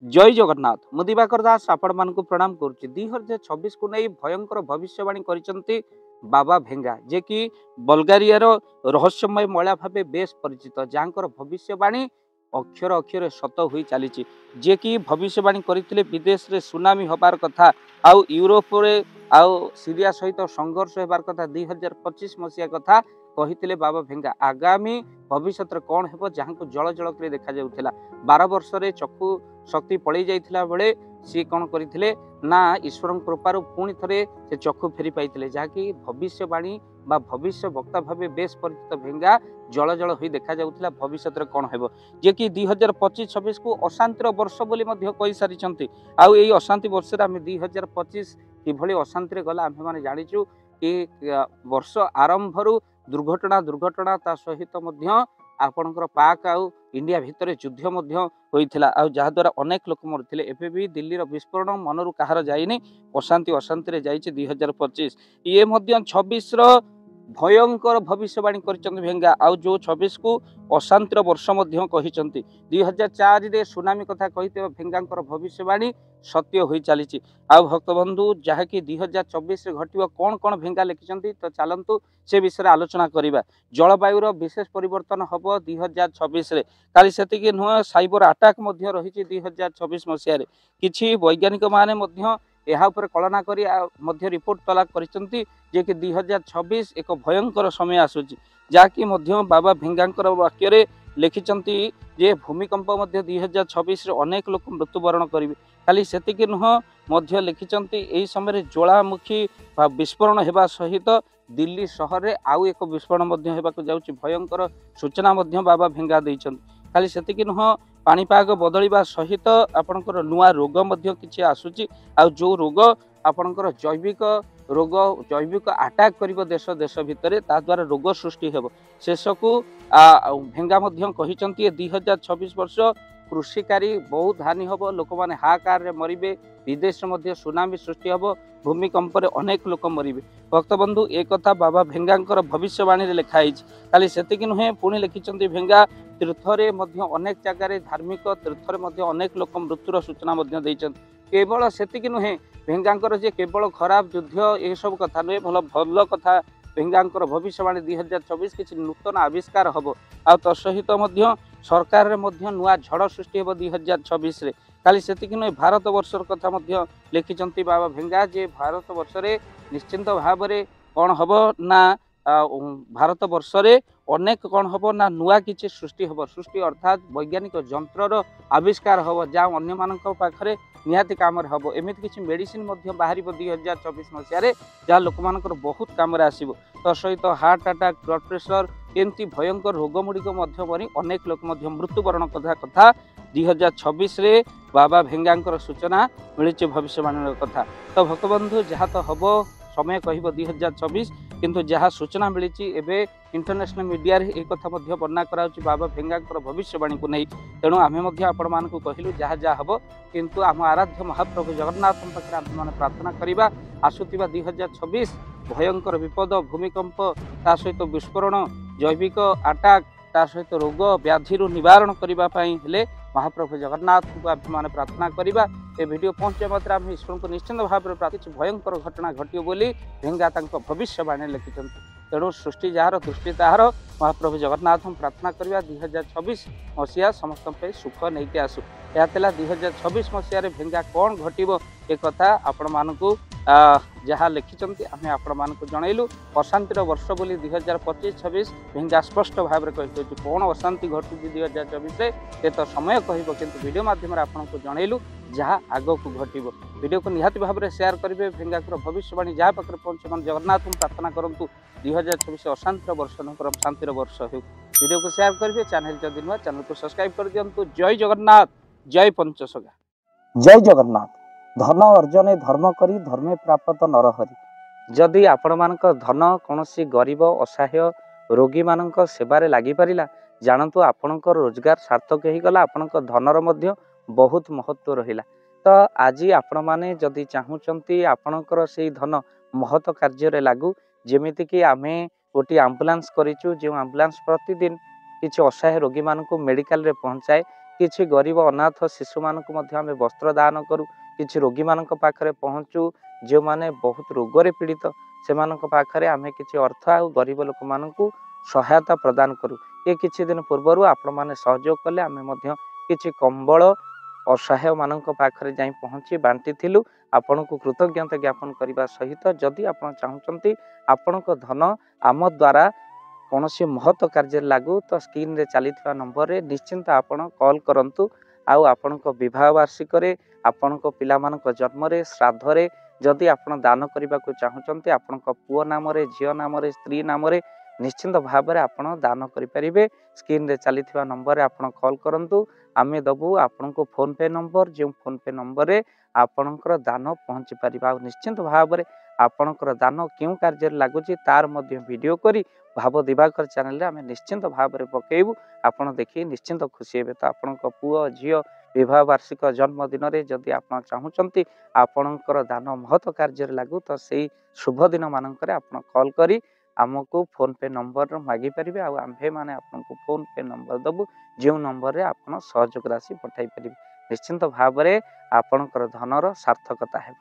जय जगन्नाथ मु दिवाकर दास आपण मानक प्रणाम करुच्ची 2026 को नहीं भयंकर भविष्यवाणी करिसंती बाबा भेंगा जे कि बल्गारिया रहस्यमय महिला भाव बेस परिचित जहाँकर भविष्यवाणी अक्षर अक्षर सत हो चली जे कि भविष्यवाणी करते विदेश में सुनामी हबार कथा आउ यूरोप आउ सीरिया सहित संघर्ष होबार कथा 2025 मसीहा कथा कही बाबा भेंगा आगामी भविष्य कौन हो जहाँ को जल जल कर देखा जाऊला 12 वर्ष चक्षु शक्ति पड़े जाइथिला बेले सी कौन करथिले ना ईश्वर कृपार पुणी थे से चक्षु फेरी पाई जहाँकि भविष्यवाणी बा भविष्य वक्ता भाव बेस परिचित भेंगा जल जल हो देखा जाऊला भविष्य कौन हो जे कि 2025-26 को अशांतिर वर्ष बोली कही सारी आउ यही अशांति वर्ष आम 2025 किभली अशांति गला आम मैंने जाचु कि वर्ष आरंभ दुर्घटना ता सहित आपणकर पाक आउ इंडिया भितर युद्ध होता जहाद्वारा अनेक लोक मरते एवं भी दिल्ली विस्फोरण मनरू कहार जाइनी अशांति अशांति जाइए 2025 ये 26 भयंकर भविष्यवाणी कर भेंगा आउ जो 26 को अशांतिर वर्ष कहते 2004 सुनामी कथा कही भेंगांकर भविष्यवाणी सत्य हो चली आउ भक्तबंधु जहाँकि 2024 घटव कौन कौन भेंगा लिखिं तो चलतु से विषय आलोचना करवा जलवायुर विशेष परिवर्तन हम 2026 काली से नुह साइबर अटैक रही 2026 मसीह किसी वैज्ञानिक माने यह कलना कर रिपोर्ट तलाक कर कि 2026 एक भयंकर समय आसूची जहाँकि बाबा भेंगांकर वाक्य लिखिं जे भूमिकंप 2026 अनेक लोक मृत्युवरण करेंगे खाली से नुह लिखिं यही समय ज्वालामुखी विस्फोरण होगा सहित दिल्ली सहर में आउ एक विस्फोरण होगा जाऊँगी भयंकर सूचना बाबा भेंगा देइछन खाली से नुह पाणीपाग बदलवा सहित आपणकर नुआ रोग किसी आसूची आ जो रोग आपणकर जैविक रोग जैविक अटैक कर देश देश भितर द्वारा रोग सृष्टि हो शेष को भेंगा कहते 2026 वर्ष कृषिकारी बहुत हानि हम लोक मैंने हाकार मरबे विदेश में सुनामी सृष्टि हम भूमिकंप अनेक लोक मरबे भक्तबंधु एक कथा बाबा भेंगांकर भविष्यवाणी लिखाई खाली से नुहे पुणी लिखिं भेंगा तीर्थरे अनेक जगार धार्मिक तीर्थरे अनेक लोक मृत्युर सूचना केवल से नुहे भेंगांकर जे केवल खराब युद्ध ये सब कथा नुहे भल भल कथा भेंगांकर भविष्यवाणी 2026 किसी नूतन आविष्कार हम आ तो सहित सरकार नुआ झड़ सृष्टि हो 2026 खाली से नुहे भारत वर्षर कथा लिखिं बाबा भेंगा जे भारत वर्ष निश्चिंत भाव कौन हम ना भारत वर्ष अनेक कौन हम ना नुआ किसी सृष्टि हम सृष्टि अर्थात वैज्ञानिक जंत्र आविष्कार हम जहाँ अन्य मान पाखे निहाती काम हम एमती किसी मेडिसिन बाहर 2024 मसीह जहाँ लोक मान बहुत कम आसो तो सहित हार्ट अटैक ब्लड प्रेशर एमती भयंकर रोग गुड़िक मरी अनेक लोक मृत्युवरण कथा 2026 बाबा भेंगांकर सूचना मिली भविष्यवाणी कथा तो भक्तबंधु जहाँ तो हम समय कह 2026 किंतु जहाँ सूचना मिली एवं इंटरनेशनल मीडिया एक कथा वर्णना करा बाबा भेंगांकर भविष्यवाणी को नहीं तेणु आम आपण मान कहलु जहाँ जहाँ हम किंतु आम आराध्य महाप्रभु जगन्नाथ पाखे आम मैंने प्रार्थना करवा आसुवा 2026 भयंकर विपद भूमिकंप ता सहित विस्फोरण जैविक अटैक ता सहित रोग व्याधि निवारण करने महाप्रभु जगन्नाथ को आम मैंने प्रार्थना करवा ए वीडियो पहुँचे मात्र आम ईश्वर को निश्चिंत भाव में किसी भयंकर घटना घटो बोली भेंगा भविष्यवाणी लिखिं तेणु सृष्टि जार दृष्टि ताହାର महाप्रभु जगन्नाथ प्रार्थना करवा 2026 मसीहा समस्त सुख नहीं के आसू यह 2026 मसीह भेंगा कौन घटव एक कथा आपण मानक जहाँ लिखिं आम आपण मानक जनइलु अशांतिर वर्ष बोली 2025-26 भेंगा स्पष्ट भाव में कही कौन अशांति घटू 2024 ये तो समय कह किंतु वीडियो माध्यम आपको जनइलु जहाँ आग को घटव वीडियो को निहाती भाव में शेयर करेंगे भेंगाकर भविष्यवाणी जहाँ पाखे पहुँचे मन जगन्नाथ प्रार्थना करूँ 2024 अशांतिर वर्ष न परम शांतिर वर्ष हो वीडियो को शेयर करेंगे चैनल जदि नुआ चैनल को सब्सक्राइब कर दिंतु जय जगन्नाथ जय पंचसगा जय जगन्नाथ धन अर्जन धर्म करी धर्मे प्राप्त नरहरि जदि आपण मानक धन कौन गरीब असहाय रोगी मान सेवारे लगी पारा जानतु आपणकर रोजगार सार्थक हो गला आपणकर धनर मध्य बहुत महत्व रहिला तो आज आपण माने जदि चाहूँगी आपणकर से धन महत कार्य लागू जेमिति कि आमे गोटे आम्बुलांस करिचु जो आम्बुलांस प्रतिदिन किसी असहाय रोगी मानक मेडिकल रे पहुँचाए କିଛି ଗରିବ ଅନାଥ ଶିଶୁମାନଙ୍କୁ ମଧ୍ୟ ଆମେ ବସ୍ତ୍ର ଦାନ କରୁ, କିଛି ରୋଗୀମାନଙ୍କ ପାଖରେ ପହଞ୍ଚୁ, ଯେଉଁମାନେ ବହୁତ ରୋଗରେ ପୀଡ଼ିତ ସେମାନଙ୍କ ପାଖରେ ଆମେ କିଛି ଅର୍ଥ ଆଉ ଗରିବ ଲୋକମାନଙ୍କୁ ସହାୟତା ପ୍ରଦାନ କରୁ। ଏ କିଛି ଦିନ ପୂର୍ବରୁ ଆପଣମାନେ ସହଯୋଗ କଲେ ଆମେ ମଧ୍ୟ କିଛି କମ୍ବଳ ଅସହାୟମାନଙ୍କ ପାଖରେ ଯାଇ ପହଞ୍ଚି ବାଣ୍ଟିଥିଲୁ। ଆପଣଙ୍କୁ କୃତଜ୍ଞତା ଜ୍ଞାପନ କରିବା ସହିତ ଯଦି ଆପଣ ଚାହୁଁଛନ୍ତି ଆପଣଙ୍କ ଧନ ଆମ ଦ୍ୱାରା କୌଣସି ମହତ କାର୍ଯ୍ୟରେ ଲାଗୁ ତ ସ୍କ୍ରିନ୍ରେ ଚାଲିଥିବା ନମ୍ବରରେ ନିଶ୍ଚିନ୍ତ ଆପଣ କଲ୍ କରନ୍ତୁ। ଆଉ ଆପଣଙ୍କ ବିବାହ ବାର୍ଷିକରେ, ଆପଣଙ୍କ ପିଲାମାନଙ୍କ ଜନ୍ମରେ, ଶ୍ରାଦ୍ଧରେ ଯଦି ଆପଣ ଦାନ କରିବାକୁ ଚାହୁଁଛନ୍ତି, ଆପଣଙ୍କ ପୁଅ ନାମରେ, ଝିଅ ନାମରେ, ସ୍ତ୍ରୀ ନାମରେ ନିଶ୍ଚିନ୍ତ ଭାବରେ ଆପଣ ଦାନ କରିପାରିବେ। ସ୍କ୍ରିନ୍ରେ ଚାଲିଥିବା ନମ୍ବରରେ ଆପଣ କଲ୍ କରନ୍ତୁ, ଆମେ ଦେବୁ ଆପଣଙ୍କୁ ଫୋନ୍ପେ ନମ୍ବର, ଯେଉଁ ଫୋନ୍ପେ ନମ୍ବରରେ ଆପଣଙ୍କର ଦାନ ପହଞ୍ଚି ପାରିବ। ଆଉ ନିଶ୍ଚିନ୍ତ ଭାବରେ ଆପଣଙ୍କର ଦାନ କେଉଁ କାର୍ଯ୍ୟରେ ଲାଗୁଛି ତାର ମଧ୍ୟ ଭିଡ଼ିଓ କରି ଭାବ ଦିବାକର ଚ୍ୟାନେଲରେ ଆମେ ନିଶ୍ଚିନ୍ତ ଭାବରେ ପକାଇବୁ। ଆପଣ ଦେଖି ନିଶ୍ଚିନ୍ତ ଖୁସି ହେବେ। ତ ଆପଣଙ୍କ ପୁଅ ଝିଅ ବିବାହ ବାର୍ଷିକ ଜନ୍ମଦିନରେ ଯଦି ଆପଣ ଚାହୁଁଛନ୍ତି ଆପଣଙ୍କର ଦାନ ମହତ କାର୍ଯ୍ୟରେ ଲାଗୁ ତ ସେଇ ଶୁଭ ଦିନ ମାନଙ୍କରେ ଆପଣ କଲ୍ କରି ଆମକୁ ଫୋନ୍ପେ ନମ୍ବର ମାଗିପାରିବେ। ଆଉ ଆମ୍ଭେମାନେ ଆପଣଙ୍କୁ ଫୋନ୍ପେ ନମ୍ବର ଦେବୁ, ଯେଉଁ ନମ୍ବରରେ ଆପଣ ସହଯୋଗ ରାଶି ପଠାଇ ପାରିବେ। ନିଶ୍ଚିନ୍ତ ଭାବରେ ଆପଣଙ୍କର ଧନର ସାର୍ଥକତା ହେବ।